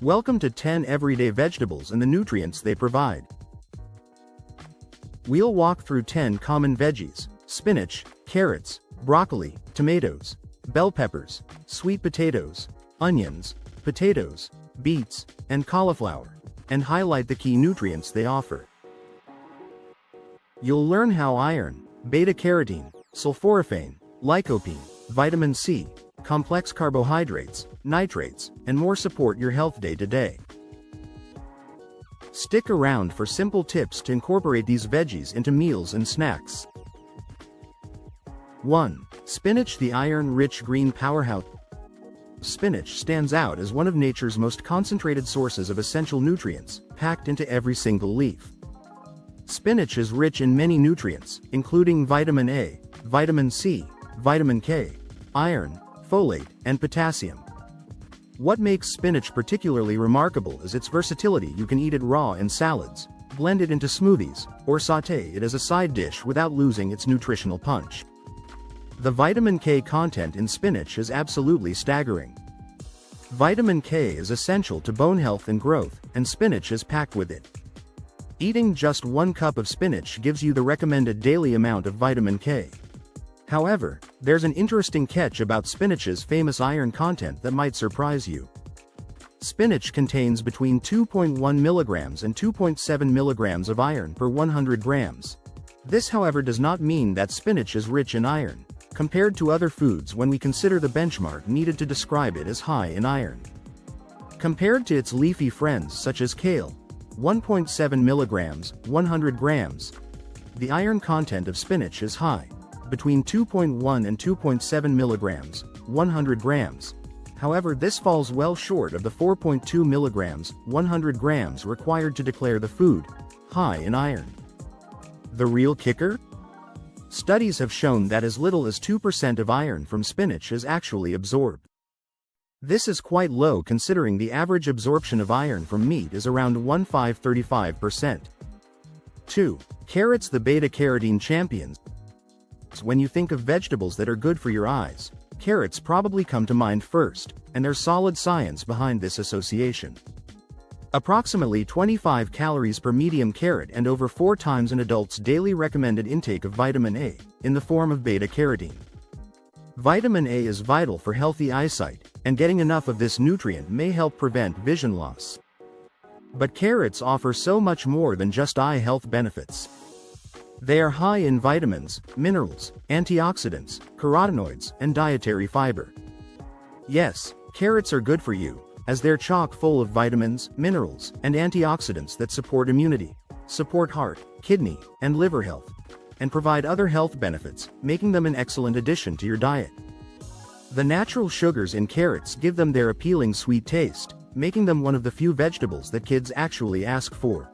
Welcome to 10 everyday vegetables and the nutrients they provide. We'll walk through 10 common veggies: spinach, carrots, broccoli, tomatoes, bell peppers, sweet potatoes, onions, potatoes, beets, and cauliflower, and highlight the key nutrients they offer. You'll learn how iron, beta-carotene, sulforaphane, lycopene, vitamin C, complex carbohydrates, nitrates, and more support your health day to day. Stick around for simple tips to incorporate these veggies into meals and snacks. 1. Spinach, the iron-rich green powerhouse. Spinach stands out as one of nature's most concentrated sources of essential nutrients, packed into every single leaf. Spinach is rich in many nutrients, including vitamin A, vitamin C, vitamin K, iron, folate, and potassium. What makes spinach particularly remarkable is its versatility. You can eat it raw in salads, blend it into smoothies, or sauté it as a side dish without losing its nutritional punch. The vitamin K content in spinach is absolutely staggering. Vitamin K is essential to bone health and growth, and spinach is packed with it. Eating just 1 cup of spinach gives you the recommended daily amount of vitamin K. However, there's an interesting catch about spinach's famous iron content that might surprise you. Spinach contains between 2.1 milligrams and 2.7 milligrams of iron per 100 grams. This, however, does not mean that spinach is rich in iron, compared to other foods when we consider the benchmark needed to describe it as high in iron. Compared to its leafy friends such as kale, 1.7 milligrams, 100 grams, the iron content of spinach is high, between 2.1 and 2.7 milligrams, 100 grams. However, this falls well short of the 4.2 milligrams, 100 grams required to declare the food high in iron. The real kicker? Studies have shown that as little as 2% of iron from spinach is actually absorbed. This is quite low considering the average absorption of iron from meat is around 35%. 2. Carrots, the beta-carotene champions. When you think of vegetables that are good for your eyes, carrots probably come to mind first, and there's solid science behind this association. Approximately 25 calories per medium carrot and over 4 times an adult's daily recommended intake of vitamin A, in the form of beta-carotene. Vitamin A is vital for healthy eyesight, and getting enough of this nutrient may help prevent vision loss. But carrots offer so much more than just eye health benefits. They are high in vitamins, minerals, antioxidants, carotenoids, and dietary fiber. Yes, carrots are good for you, as they're chock full of vitamins, minerals, and antioxidants that support immunity, support heart, kidney, and liver health, and provide other health benefits, making them an excellent addition to your diet. The natural sugars in carrots give them their appealing sweet taste, making them one of the few vegetables that kids actually ask for.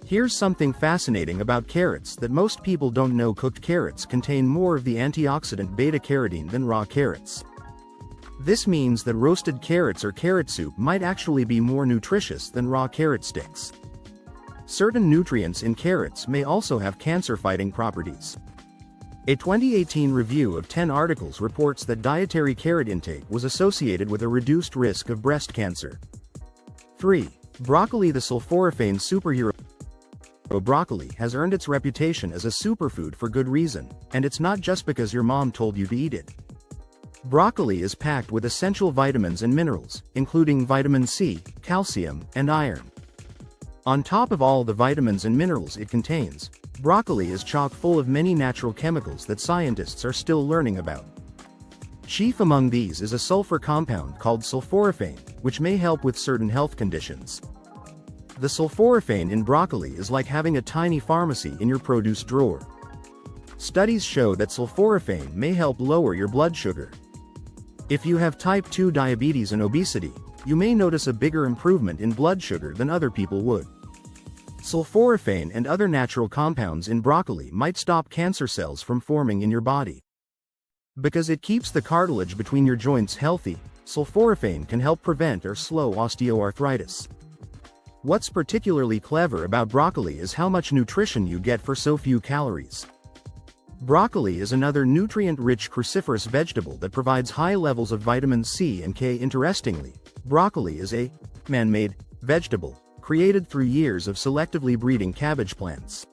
Here's something fascinating about carrots that most people don't know: cooked carrots contain more of the antioxidant beta-carotene than raw carrots. This means that roasted carrots or carrot soup might actually be more nutritious than raw carrot sticks. Certain nutrients in carrots may also have cancer-fighting properties. A 2018 review of 10 articles reports that dietary carrot intake was associated with a reduced risk of breast cancer. 3. Broccoli, the sulforaphane superhero. Broccoli has earned its reputation as a superfood for good reason, and it's not just because your mom told you to eat it. Broccoli is packed with essential vitamins and minerals, including vitamin C, calcium, and iron. On top of all the vitamins and minerals it contains, broccoli is chock full of many natural chemicals that scientists are still learning about. Chief among these is a sulfur compound called sulforaphane, which may help with certain health conditions. The sulforaphane in broccoli is like having a tiny pharmacy in your produce drawer. Studies show that sulforaphane may help lower your blood sugar. If you have type 2 diabetes and obesity, you may notice a bigger improvement in blood sugar than other people would. Sulforaphane and other natural compounds in broccoli might stop cancer cells from forming in your body. Because it keeps the cartilage between your joints healthy, sulforaphane can help prevent or slow osteoarthritis. What's particularly clever about broccoli is how much nutrition you get for so few calories. Broccoli is another nutrient-rich cruciferous vegetable that provides high levels of vitamin C and K. Interestingly, broccoli is a man-made, vegetable, created through years of selectively breeding cabbage plants.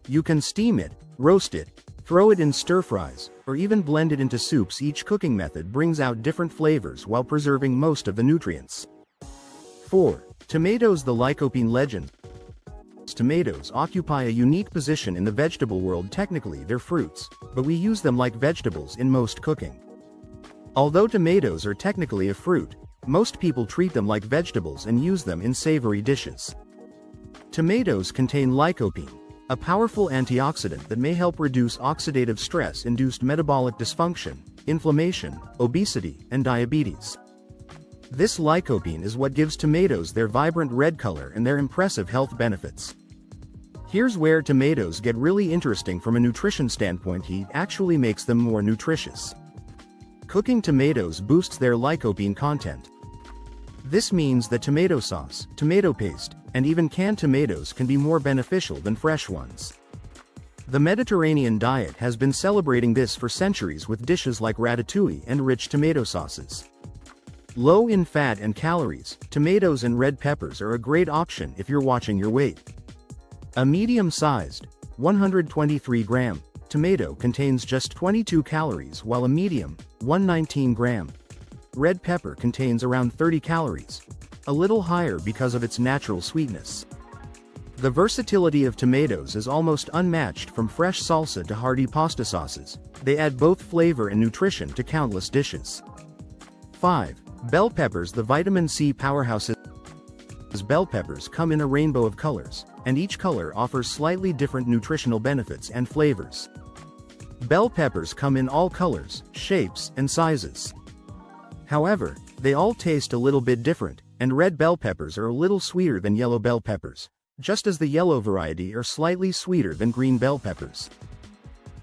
You can steam it, roast it, throw it in stir-fries, or even blend it into soups. Each cooking method brings out different flavors while preserving most of the nutrients. 4. Tomatoes. The lycopene legend. Tomatoes occupy a unique position in the vegetable world. Technically they're fruits, but we use them like vegetables in most cooking. Although tomatoes are technically a fruit, most people treat them like vegetables and use them in savory dishes. Tomatoes contain lycopene, a powerful antioxidant that may help reduce oxidative stress-induced metabolic dysfunction, inflammation, obesity, and diabetes. This lycopene is what gives tomatoes their vibrant red color and their impressive health benefits. Here's where tomatoes get really interesting from a nutrition standpoint. Heat actually makes them more nutritious. Cooking tomatoes boosts their lycopene content. This means that tomato sauce, tomato paste, and even canned tomatoes can be more beneficial than fresh ones. The Mediterranean diet has been celebrating this for centuries with dishes like ratatouille and rich tomato sauces. Low in fat and calories, tomatoes and red peppers are a great option if you're watching your weight. A medium-sized, 123-gram, tomato contains just 22 calories, while a medium, 119-gram, red pepper contains around 30 calories, a little higher because of its natural sweetness. The versatility of tomatoes is almost unmatched. From fresh salsa to hearty pasta sauces, they add both flavor and nutrition to countless dishes. 5. Bell peppers. The vitamin C powerhouses. Bell peppers come in a rainbow of colors, and each color offers slightly different nutritional benefits and flavors. Bell peppers come in all colors, shapes, and sizes. However, they all taste a little bit different, and red bell peppers are a little sweeter than yellow bell peppers, just as the yellow variety are slightly sweeter than green bell peppers.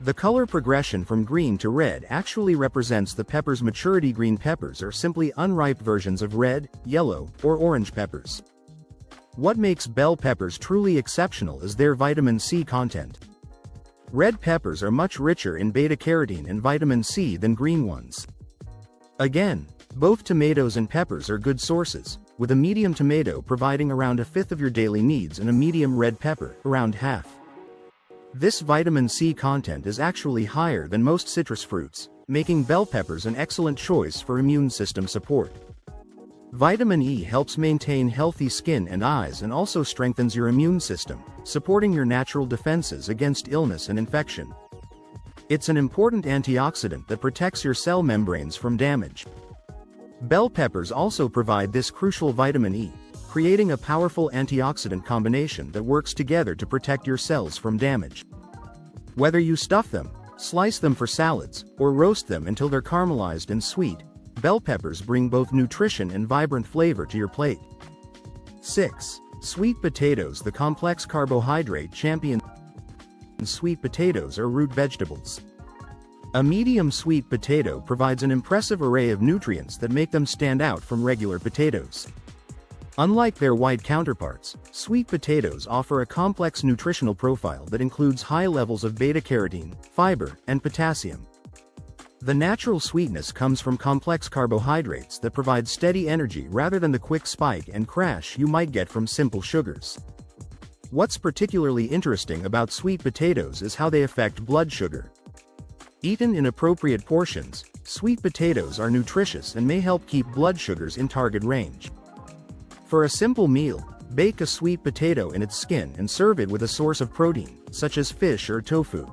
The color progression from green to red actually represents the pepper's maturity. Green peppers are simply unripe versions of red, yellow, or orange peppers. What makes bell peppers truly exceptional is their vitamin C content. Red peppers are much richer in beta-carotene and vitamin C than green ones. Again, both tomatoes and peppers are good sources, with a medium tomato providing around a fifth of your daily needs and a medium red pepper around half. This vitamin C content is actually higher than most citrus fruits, making bell peppers an excellent choice for immune system support. Vitamin E helps maintain healthy skin and eyes and also strengthens your immune system, supporting your natural defenses against illness and infection. It's an important antioxidant that protects your cell membranes from damage. Bell peppers also provide this crucial vitamin E, creating a powerful antioxidant combination that works together to protect your cells from damage. Whether you stuff them, slice them for salads, or roast them until they're caramelized and sweet, bell peppers bring both nutrition and vibrant flavor to your plate. 6. Sweet potatoes. The complex carbohydrate champion. Sweet potatoes are root vegetables. A medium sweet potato provides an impressive array of nutrients that make them stand out from regular potatoes. Unlike their white counterparts, sweet potatoes offer a complex nutritional profile that includes high levels of beta-carotene, fiber, and potassium. The natural sweetness comes from complex carbohydrates that provide steady energy rather than the quick spike and crash you might get from simple sugars. What's particularly interesting about sweet potatoes is how they affect blood sugar. Eaten in appropriate portions, sweet potatoes are nutritious and may help keep blood sugars in target range. For a simple meal, bake a sweet potato in its skin and serve it with a source of protein, such as fish or tofu.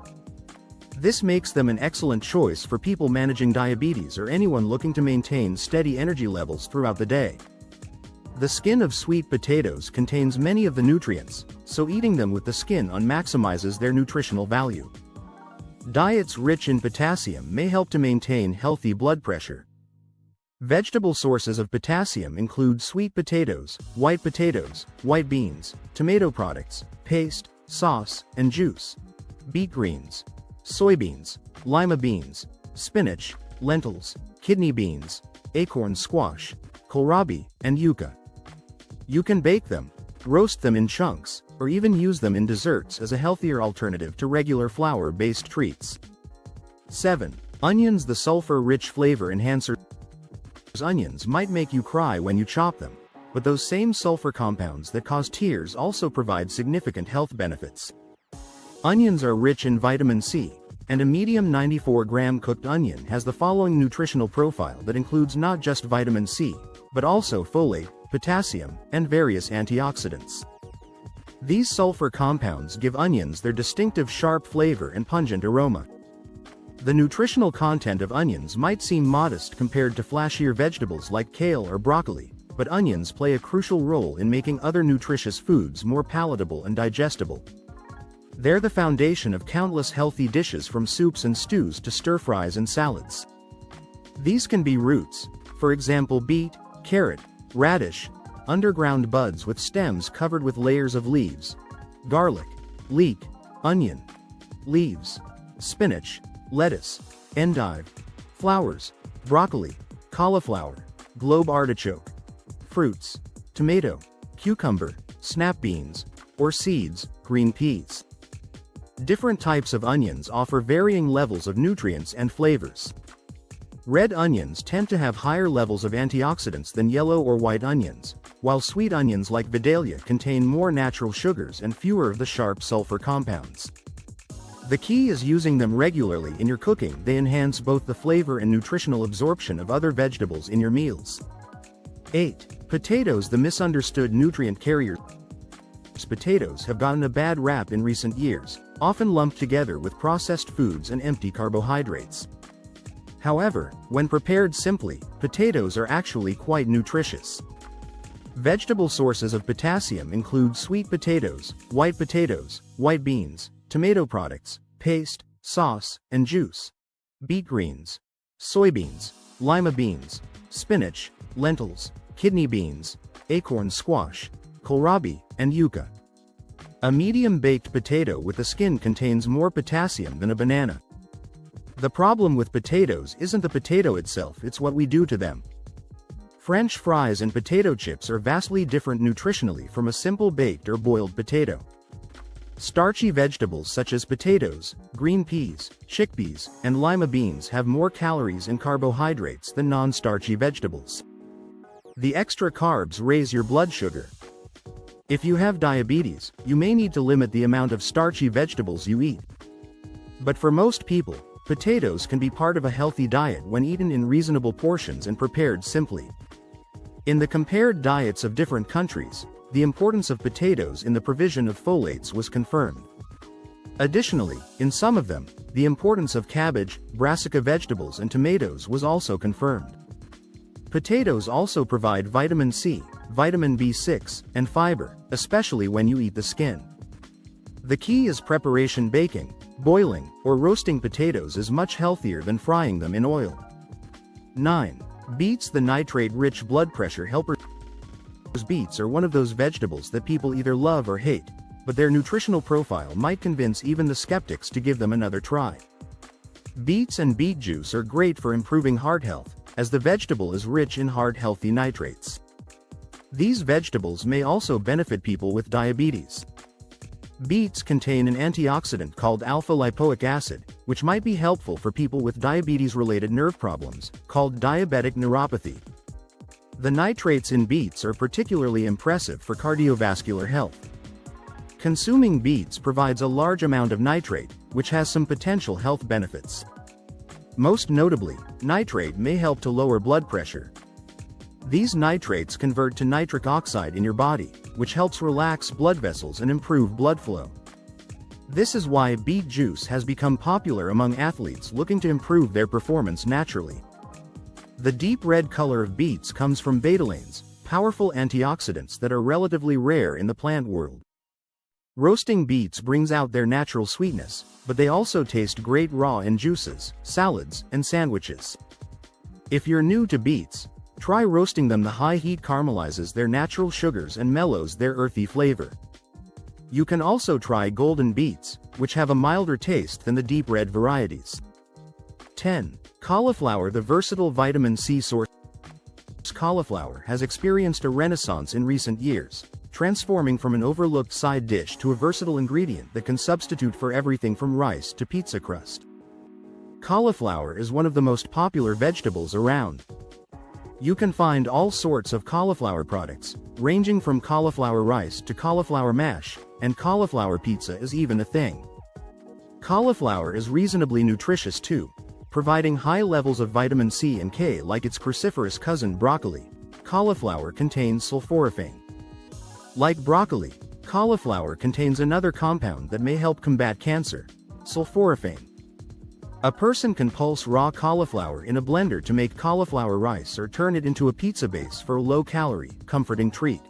This makes them an excellent choice for people managing diabetes or anyone looking to maintain steady energy levels throughout the day. The skin of sweet potatoes contains many of the nutrients, so eating them with the skin on maximizes their nutritional value. Diets rich in potassium may help to maintain healthy blood pressure. Vegetable sources of potassium include sweet potatoes, white beans, tomato products, paste, sauce, and juice, beet greens, soybeans, lima beans, spinach, lentils, kidney beans, acorn squash, kohlrabi, and yucca. You can bake them, roast them in chunks, or even use them in desserts as a healthier alternative to regular flour-based treats. 7. Onions. The sulfur-rich flavor enhancer. Onions might make you cry when you chop them, but those same sulfur compounds that cause tears also provide significant health benefits. Onions are rich in vitamin C, and a medium 94-gram cooked onion has the following nutritional profile that includes not just vitamin C, but also folate, potassium, and various antioxidants. These sulfur compounds give onions their distinctive sharp flavor and pungent aroma. The nutritional content of onions might seem modest compared to flashier vegetables like kale or broccoli, but onions play a crucial role in making other nutritious foods more palatable and digestible. They're the foundation of countless healthy dishes, from soups and stews to stir-fries and salads. These can be roots, for example beet, carrot, radish, underground buds with stems covered with layers of leaves, garlic, leek, onion, leaves, spinach, lettuce, endive, flowers, broccoli, cauliflower, globe artichoke, fruits, tomato, cucumber, snap beans, or seeds, green peas. Different types of onions offer varying levels of nutrients and flavors. Red onions tend to have higher levels of antioxidants than yellow or white onions, while sweet onions like Vidalia contain more natural sugars and fewer of the sharp sulfur compounds. The key is using them regularly in your cooking. They enhance both the flavor and nutritional absorption of other vegetables in your meals. 8. Potatoes, the misunderstood nutrient carriers. Potatoes have gotten a bad rap in recent years, often lumped together with processed foods and empty carbohydrates. However, when prepared simply, potatoes are actually quite nutritious. Vegetable sources of potassium include sweet potatoes, white beans, tomato products, paste, sauce, and juice, beet greens, soybeans, lima beans, spinach, lentils, kidney beans, acorn squash, kohlrabi, and yucca. A medium-baked potato with a skin contains more potassium than a banana. The problem with potatoes isn't the potato itself, it's what we do to them. French fries and potato chips are vastly different nutritionally from a simple baked or boiled potato. Starchy vegetables such as potatoes, green peas, chickpeas, and lima beans have more calories and carbohydrates than non-starchy vegetables. The extra carbs raise your blood sugar. If you have diabetes, you may need to limit the amount of starchy vegetables you eat. But for most people, potatoes can be part of a healthy diet when eaten in reasonable portions and prepared simply. In the compared diets of different countries, the importance of potatoes in the provision of folates was confirmed. Additionally, in some of them, the importance of cabbage, brassica vegetables and tomatoes was also confirmed. Potatoes also provide vitamin C, vitamin B6, and fiber, especially when you eat the skin. The key is preparation. Baking, boiling, or roasting potatoes is much healthier than frying them in oil. 9. Beets, the nitrate-rich blood pressure helper. Beets are one of those vegetables that people either love or hate, but their nutritional profile might convince even the skeptics to give them another try. Beets and beet juice are great for improving heart health, as the vegetable is rich in heart-healthy nitrates. These vegetables may also benefit people with diabetes. Beets contain an antioxidant called alpha-lipoic acid, which might be helpful for people with diabetes-related nerve problems, called diabetic neuropathy. The nitrates in beets are particularly impressive for cardiovascular health. Consuming beets provides a large amount of nitrate, which has some potential health benefits. Most notably, nitrate may help to lower blood pressure. These nitrates convert to nitric oxide in your body, which helps relax blood vessels and improve blood flow. This is why beet juice has become popular among athletes looking to improve their performance naturally. The deep red color of beets comes from betalains, powerful antioxidants that are relatively rare in the plant world. Roasting beets brings out their natural sweetness, but they also taste great raw in juices, salads, and sandwiches. If you're new to beets, try roasting them. The high heat caramelizes their natural sugars and mellows their earthy flavor. You can also try golden beets, which have a milder taste than the deep red varieties. 10. Cauliflower, the versatile vitamin C source. Cauliflower has experienced a renaissance in recent years, transforming from an overlooked side dish to a versatile ingredient that can substitute for everything from rice to pizza crust. Cauliflower is one of the most popular vegetables around. You can find all sorts of cauliflower products, ranging from cauliflower rice to cauliflower mash, and cauliflower pizza is even a thing. Cauliflower is reasonably nutritious too, providing high levels of vitamin C and K like its cruciferous cousin broccoli. Cauliflower contains sulforaphane. Like broccoli, cauliflower contains another compound that may help combat cancer, sulforaphane. A person can pulse raw cauliflower in a blender to make cauliflower rice or turn it into a pizza base for a low-calorie, comforting treat.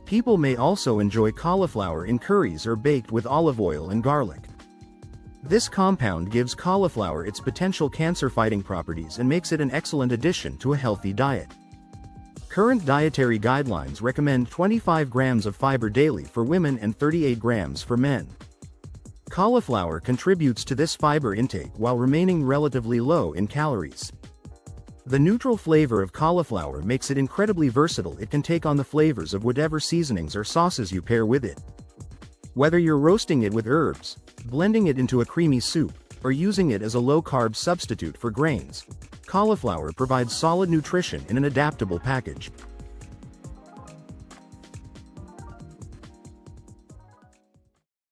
People may also enjoy cauliflower in curries or baked with olive oil and garlic. This compound gives cauliflower its potential cancer-fighting properties and makes it an excellent addition to a healthy diet. Current dietary guidelines recommend 25 grams of fiber daily for women and 38 grams for men. Cauliflower contributes to this fiber intake while remaining relatively low in calories. The neutral flavor of cauliflower makes it incredibly versatile. It can take on the flavors of whatever seasonings or sauces you pair with it. Whether you're roasting it with herbs, blending it into a creamy soup, or using it as a low-carb substitute for grains, cauliflower provides solid nutrition in an adaptable package.